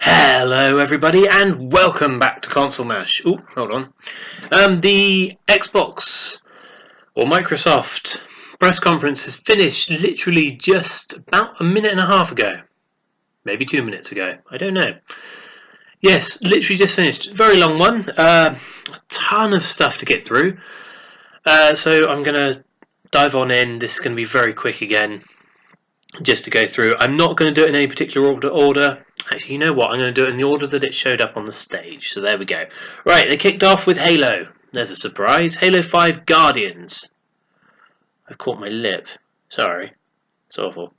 Hello everybody and welcome back to Console Mash. Oh, hold on. The Xbox or Microsoft press conference has finished literally just about a minute and a half ago. Maybe 2 minutes ago. I don't know. Yes, literally just finished. Very long one. A ton of stuff to get through. So I'm going to dive on in. This is going to be very quick again. Just to go through. I'm not going to do it in any particular order. Actually, you know what? I'm going to do it in the order that it showed up on the stage. So there we go. Right, they kicked off with Halo. There's a surprise. Halo 5 Guardians. I caught my lip. Sorry. It's awful.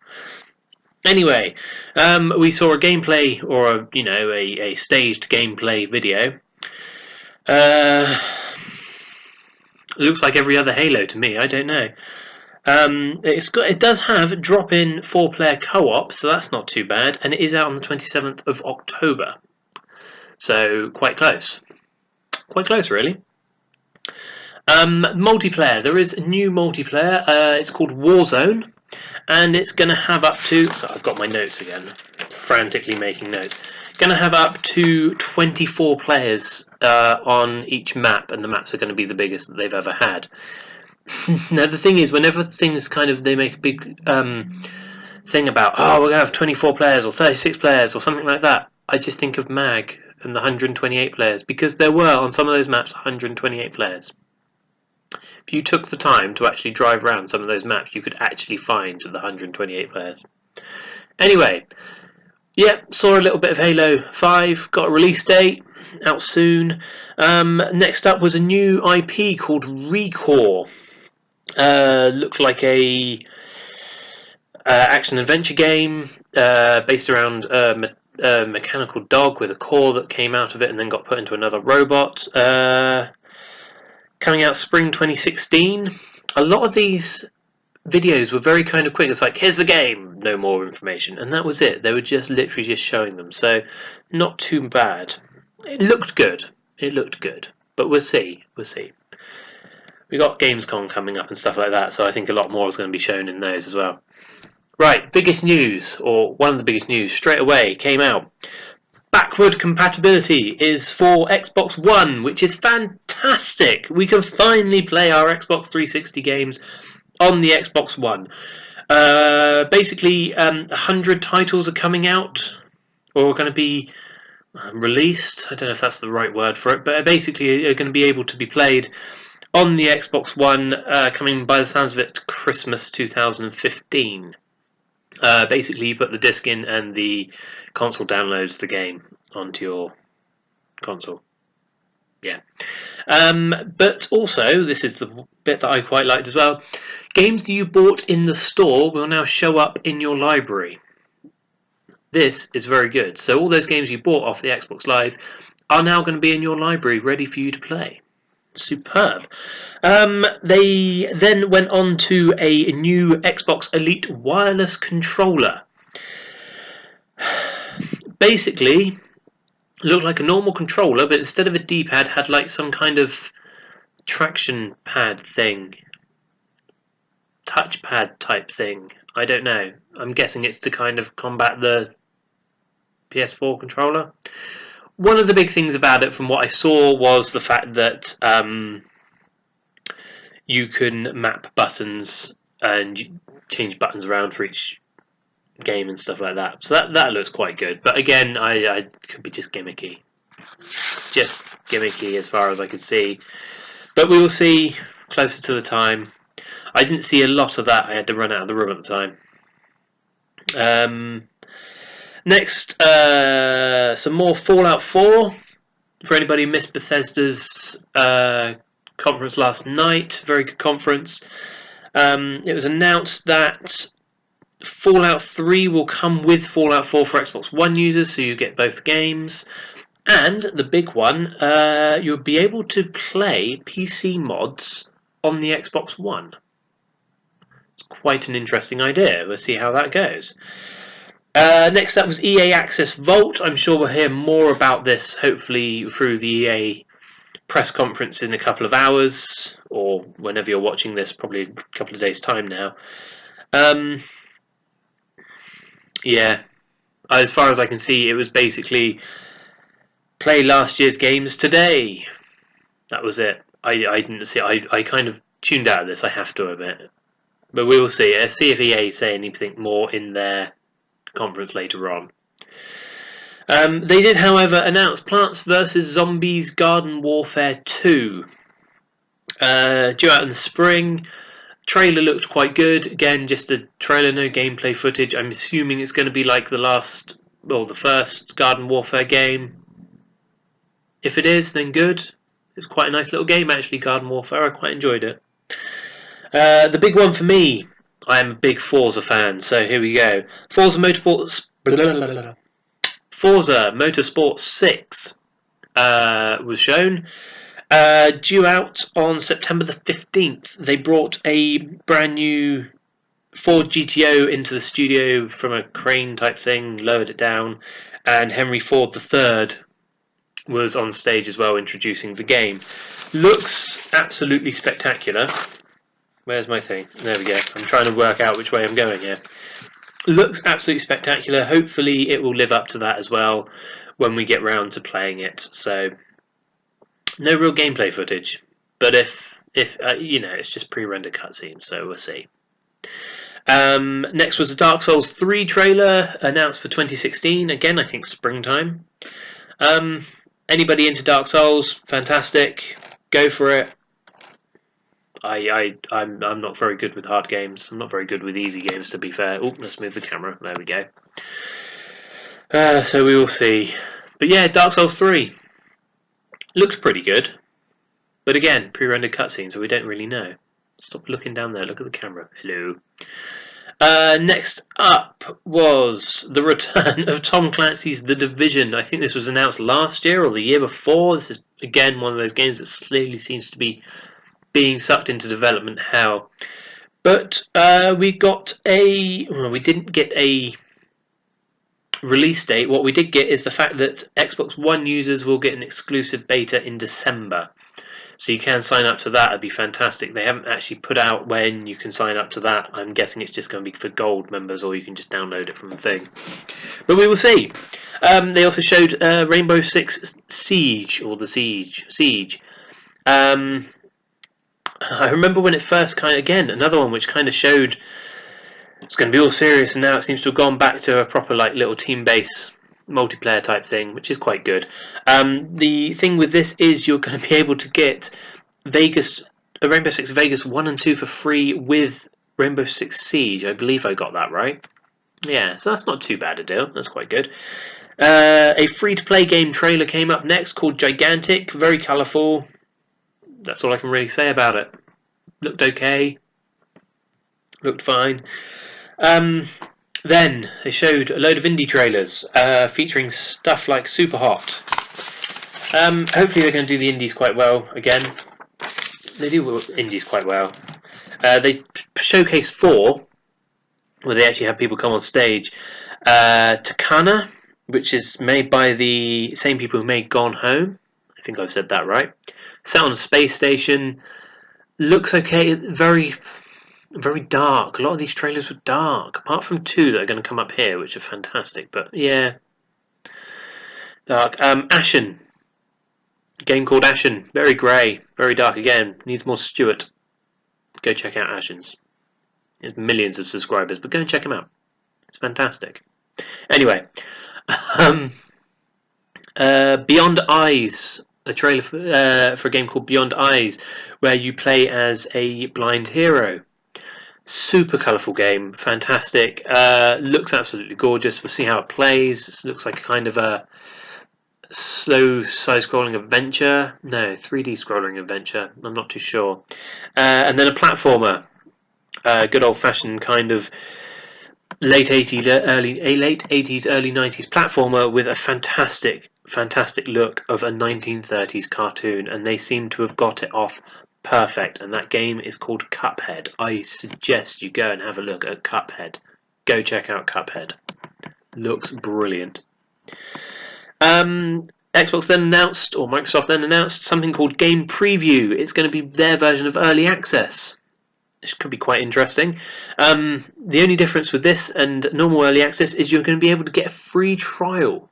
Anyway, we saw a gameplay, or a staged gameplay video. Looks like every other Halo to me. I don't know. It does have drop-in 4-player co-op, so that's not too bad, and it is out on the 27th of October. So quite close. Quite close, really. Multiplayer. There is a new multiplayer. It's called Warzone, and it's going to have up to... I've got my notes again. Frantically making notes. Going to have up to 24 players on each map, and the maps are going to be the biggest that they've ever had. Now the thing is, whenever things they make a big thing about, we're going to have 24 players or 36 players or something like that, I just think of MAG and the 128 players, because there were on some of those maps 128 players. If you took the time to actually drive around some of those maps, you could actually find the 128 players. Anyway, saw a little bit of Halo 5, got a release date, out soon. Next up was a new IP called Recore. Looked like a action adventure game based around a mechanical dog with a core that came out of it and then got put into another robot. Coming out spring 2016. A lot of these videos were very kind of quick. It's like, here's the game, no more information, and that was it. They were just literally just showing them, so not too bad. It looked good. But we'll see. We got Gamescom coming up and stuff like that, so I think a lot more is going to be shown in those as well. Right, biggest news, or one of the biggest news, straight away came out. Backward compatibility is for Xbox One, which is fantastic. We can finally play our Xbox 360 games on the Xbox One. Basically, 100 titles are coming out, or are going to be released. I don't know if that's the right word for it, but basically are going to be able to be played on the Xbox One, coming by the sounds of it Christmas 2015. Basically, you put the disc in and the console downloads the game onto your console. Yeah. But also, this is the bit that I quite liked as well, games that you bought in the store will now show up in your library. This is very good. So all those games you bought off the Xbox Live are now going to be in your library, ready for you to play. Superb. They then went on to a new Xbox Elite wireless controller. Basically, looked like a normal controller, but instead of a D-pad, had like some kind of traction pad thing, touchpad type thing. I don't know. I'm guessing it's to kind of combat the PS4 controller. One of the big things about it, from what I saw, was the fact that you can map buttons and change buttons around for each game and stuff like that. So that looks quite good. But again, I could be just gimmicky. Just gimmicky as far as I could see. But we will see closer to the time. I didn't see a lot of that. I had to run out of the room at the time. Next, some more Fallout 4. For anybody who missed Bethesda's conference last night, very good conference. It was announced that Fallout 3 will come with Fallout 4 for Xbox One users, so you get both games. And the big one, you'll be able to play PC mods on the Xbox One. It's quite an interesting idea. We'll see how that goes. Next up was EA Access Vault. I'm sure we'll hear more about this, hopefully through the EA press conference in a couple of hours, or whenever you're watching this, probably a couple of days' time now. Yeah, As far as I can see, it was basically play last year's games today. That was it. I didn't see. I kind of tuned out of this. I have to admit, but we will see. See if EA say anything more in their conference later on. They did, however, announce Plants vs Zombies Garden Warfare 2. Due out in the spring. Trailer looked quite good. Again, just a trailer, no gameplay footage. I'm assuming it's going to be like the first Garden Warfare game. If it is, then good. It's quite a nice little game, actually, Garden Warfare. I quite enjoyed it. The big one for me, I am a big Forza fan, so here we go. Forza Motorsport 6 was shown. Due out on September the 15th, they brought a brand new Ford GTO into the studio from a crane type thing, lowered it down, and Henry Ford III was on stage as well introducing the game. Looks absolutely spectacular. Where's my thing? There we go. I'm trying to work out which way I'm going here. Looks absolutely spectacular. Hopefully it will live up to that as well when we get round to playing it. So no real gameplay footage, but if it's just pre-rendered cutscenes, so we'll see. Next was the Dark Souls 3 trailer announced for 2016. Again, I think springtime. Anybody into Dark Souls? Fantastic. Go for it. I'm not very good with hard games. I'm not very good with easy games, to be fair. Oh, let's move the camera. There we go. So we will see. But yeah, Dark Souls 3 looks pretty good. But again, pre-rendered cutscene, so we don't really know. Stop looking down there. Look at the camera. Hello. Next up was the return of Tom Clancy's The Division. I think this was announced last year or the year before. This is, again, one of those games that slowly seems to be being sucked into development hell. But we didn't get a release date. What we did get is the fact that Xbox One users will get an exclusive beta in December. So you can sign up to that. It'd be fantastic. They haven't actually put out when you can sign up to that. I'm guessing it's just going to be for gold members, or you can just download it from the thing. But we will see. They also showed Rainbow Six Siege, or the Siege. I remember when it first another one which kind of showed it's going to be all serious, and now it seems to have gone back to a proper little team-based multiplayer type thing, which is quite good. The thing with this is you're going to be able to get Rainbow Six Vegas 1 and 2 for free with Rainbow Six Siege. I believe I got that right. Yeah, so that's not too bad a deal. That's quite good. A free-to-play game trailer came up next called Gigantic. Very colourful. That's all I can really say about it. Looked okay. Looked fine. Then they showed a load of indie trailers featuring stuff like Super Hot. Hopefully they're going to do the indies quite well again. They do indies quite well. They showcased 4, where they actually have people come on stage. Takana, which is made by the same people who made Gone Home. I think I've said that right. Set on a space station. Looks okay. Very, very dark. A lot of these trailers were dark, apart from 2 that are going to come up here, which are fantastic. But yeah, dark. Ashen. A game called Ashen. Very grey, very dark again. Needs more Stuart. Go check out Ashen's. There's millions of subscribers, but go and check him out. It's fantastic. Anyway, Beyond Eyes. A trailer for a game called Beyond Eyes, where you play as a blind hero. Super colourful game, fantastic. Looks absolutely gorgeous. We'll see how it plays. It looks like a kind of a slow side-scrolling adventure. No, 3D scrolling adventure. I'm not too sure. And then a platformer. Good old-fashioned kind of late 80s, early 90s platformer with a fantastic look of a 1930s cartoon, and they seem to have got it off perfect, and that game is called Cuphead. I suggest you go and have a look at Cuphead. Go check out Cuphead. Looks brilliant. Xbox then announced, or Microsoft then announced, something called Game Preview. It's going to be their version of Early Access. This could be quite interesting. The only difference with this and normal early access is you're going to be able to get a free trial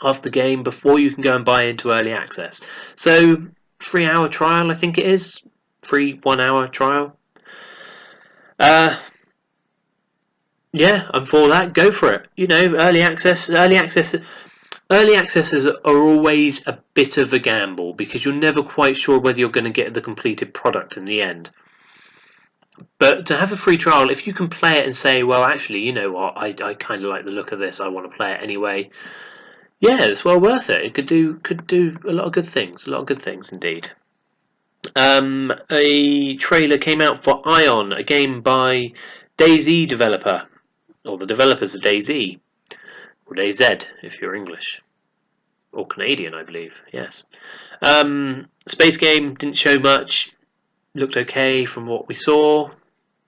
of the game before you can go and buy into early access. So 3 hour trial, I think it is. Free 1 hour trial. Yeah, I'm for that. Go for it. You know, early access. Early accesses are always a bit of a gamble because you're never quite sure whether you're going to get the completed product in the end. But to have a free trial, if you can play it and say, well, actually, you know what, I kind of like the look of this, I want to play it anyway. Yeah, it's well worth it. It could do a lot of good things. A lot of good things indeed. A trailer came out for Ion, a game by DayZ developer, or the developers of DayZ, or DayZ if you're English, or Canadian, I believe. Yes. Space game, didn't show much. Looked okay from what we saw.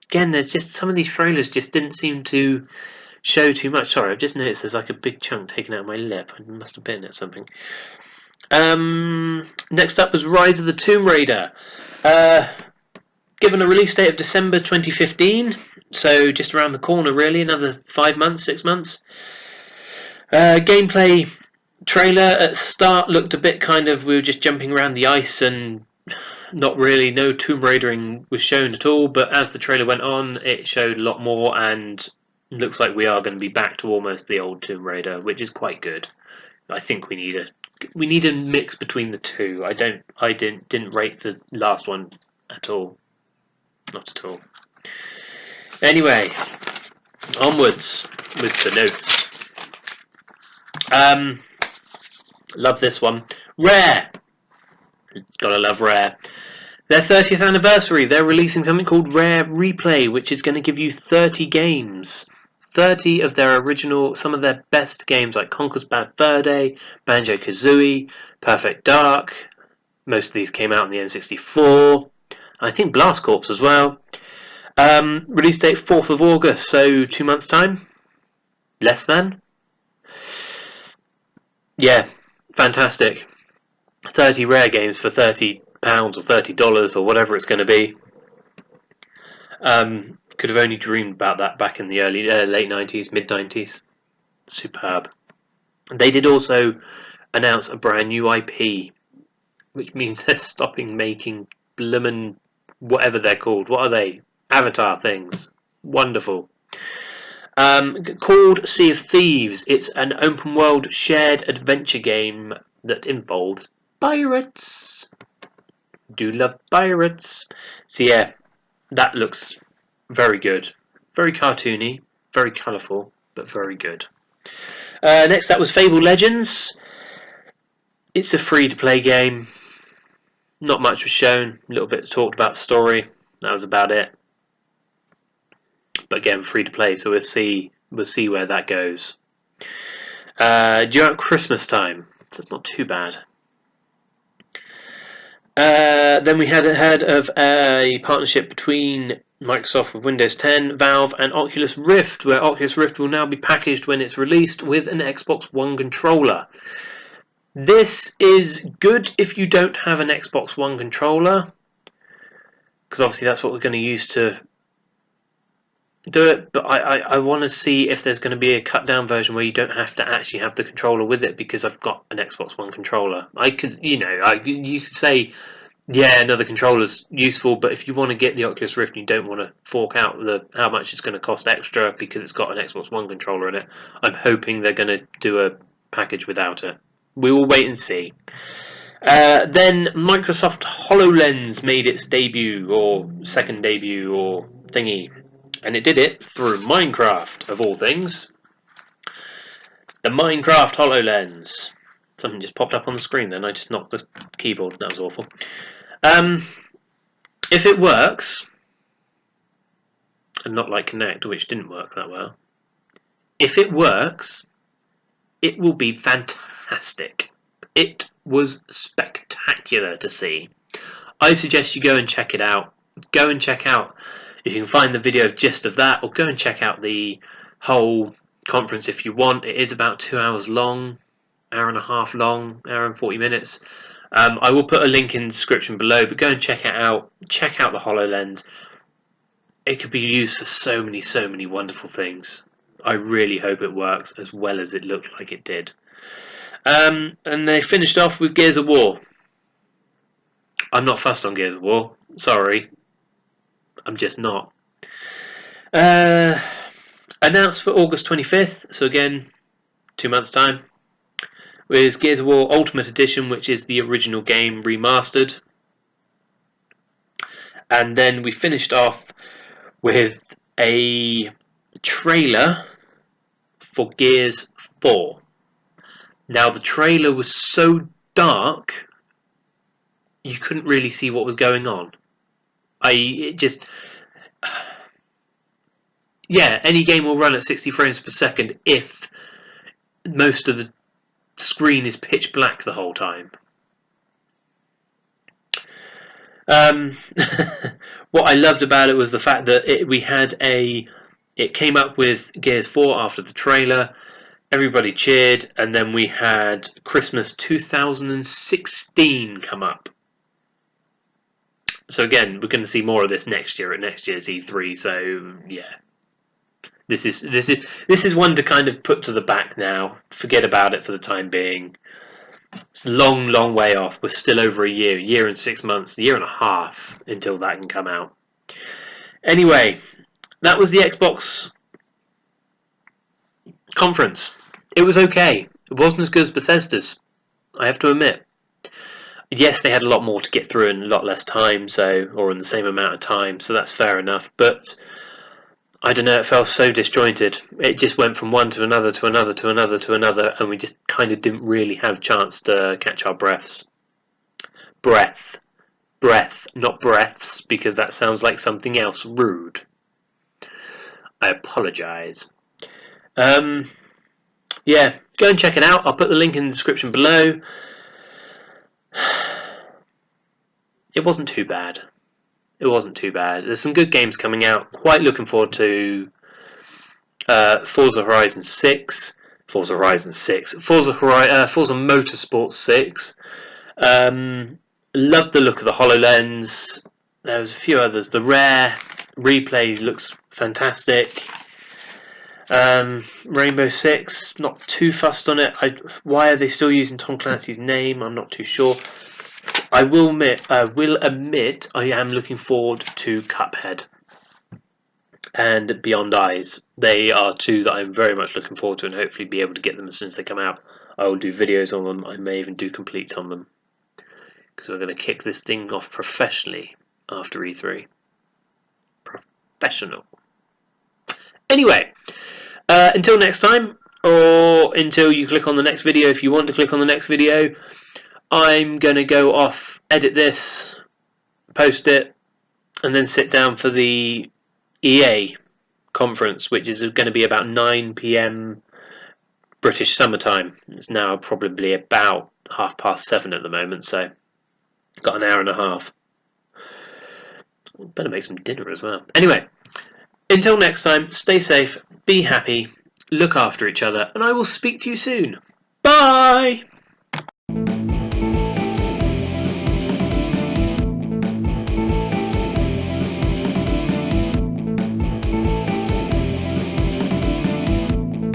Again, there's just some of these trailers just didn't seem to show too much. Sorry, I've just noticed there's like a big chunk taken out of my lip. I must have bitten at something. Next up was Rise of the Tomb Raider. Given a release date of December 2015, so just around the corner really, another 5 months, 6 months. Gameplay trailer at start looked a bit kind of, we were just jumping around the ice and not really, no Tomb Raidering was shown at all, but as the trailer went on, it showed a lot more, and looks like we are going to be back to almost the old Tomb Raider, which is quite good. I think we need a mix between the two. I didn't rate the last one at all, not at all. Anyway, onwards with the notes. Love this one. Rare. Gotta love Rare. Their 30th anniversary, they're releasing something called Rare Replay, which is going to give you 30 games. 30 of their original, some of their best games like Conker's Bad Fur Day, Banjo-Kazooie, Perfect Dark. Most of these came out on the N64. I think Blast Corps as well. Release date 4th of August, so 2 months' time. Less than. Yeah, fantastic. 30 Rare games for £30 or $30 or whatever it's going to be. Could have only dreamed about that back in the late 90s, mid 90s. Superb. They did also announce a brand new IP, which means they're stopping making bloomin' whatever they're called. What are they? Avatar things. Wonderful. Called Sea of Thieves. It's an open world shared adventure game that involves pirates. Do love pirates. So yeah, that looks very good. Very cartoony, very colourful, but very good. Next up was Fable Legends. It's a free-to-play game. Not much was shown. A little bit talked about story. That was about it. But again, free-to-play, so we'll see where that goes. Due out Christmas time, so it's not too bad. Then we had heard of a partnership between Microsoft with Windows 10, Valve, and Oculus Rift, where Oculus Rift will now be packaged when it's released with an Xbox One controller. This is good if you don't have an Xbox One controller, because obviously that's what we're going to use to do it, but I want to see if there's going to be a cut down version where you don't have to actually have the controller with it, because I've got an Xbox One controller. I could, you could say, yeah, another controller's useful, but if you want to get the Oculus Rift and you don't want to fork out how much it's going to cost extra because it's got an Xbox One controller in it, I'm hoping they're going to do a package without it. We will wait and see. Then Microsoft HoloLens made its debut, or second debut, or thingy. And it did it through Minecraft, of all things. The Minecraft HoloLens. Something just popped up on the screen then. I just knocked the keyboard. That was awful. If it works, and not like Kinect, which didn't work that well. If it works, it will be fantastic. It was spectacular to see. I suggest you go and check it out. Go and check out, if you can find the video gist of that, or go and check out the whole conference if you want. It is about 2 hours long, hour and a half long, hour and 40 minutes. I will put a link in the description below, but go and check it out. Check out the HoloLens. it could be used for so many wonderful things. I really hope it works as well as it looked like it did. And they finished off with Gears of War. I'm not fussed on Gears of War. Sorry. I'm just not. Announced for August 25th, so again, 2 months' time, with Gears of War Ultimate Edition, which is the original game remastered. And then we finished off with a trailer for Gears 4. Now, the trailer was so dark, you couldn't really see what was going on. Yeah, any game will run at 60 frames per second if most of the screen is pitch black the whole time. What I loved about it was the fact that it came up with Gears 4 after the trailer. Everybody cheered, and then we had Christmas 2016 come up. So again, we're going to see more of this next year at next year's E3. So yeah, this is one to kind of put to the back now. Forget about it for the time being. It's a long way off. We're still over a year and 6 months, a year and a half until that can come out. Anyway, that was the Xbox conference. It was okay. It wasn't as good as Bethesda's, I have to admit. Yes, they had a lot more to get through in a lot less time, or in the same amount of time, so that's fair enough. But I don't know, it felt so disjointed. It just went from one to another to another to another to another, and we just kind of didn't really have a chance to catch our breaths. Breath, not breaths, because that sounds like something else rude. I apologise. Yeah, go and check it out. I'll put the link in the description below. It wasn't too bad. There's some good games coming out. Quite looking forward to Forza Horizon 6. Forza Motorsport 6. Loved the look of the HoloLens. There was a few others. The Rare replay looks fantastic. Rainbow Six, not too fussed on it. Why are they still using Tom Clancy's name? I'm not too sure. I will admit I am looking forward to Cuphead and Beyond Eyes. They are two that I'm very much looking forward to, and hopefully be able to get them as soon as they come out. I will do videos on them. I may even do completes on them, because we're going to kick this thing off professionally after E3. Professional. Anyway, until next time, or until you click on the next video if you want to click on the next video, I'm going to go off, edit this, post it, and then sit down for the EA conference, which is going to be about 9 PM British summertime. It's now probably about 7:30 at the moment, so got an hour and a half. Better make some dinner as well. Anyway, until next time, stay safe, be happy, look after each other, and I will speak to you soon. Bye!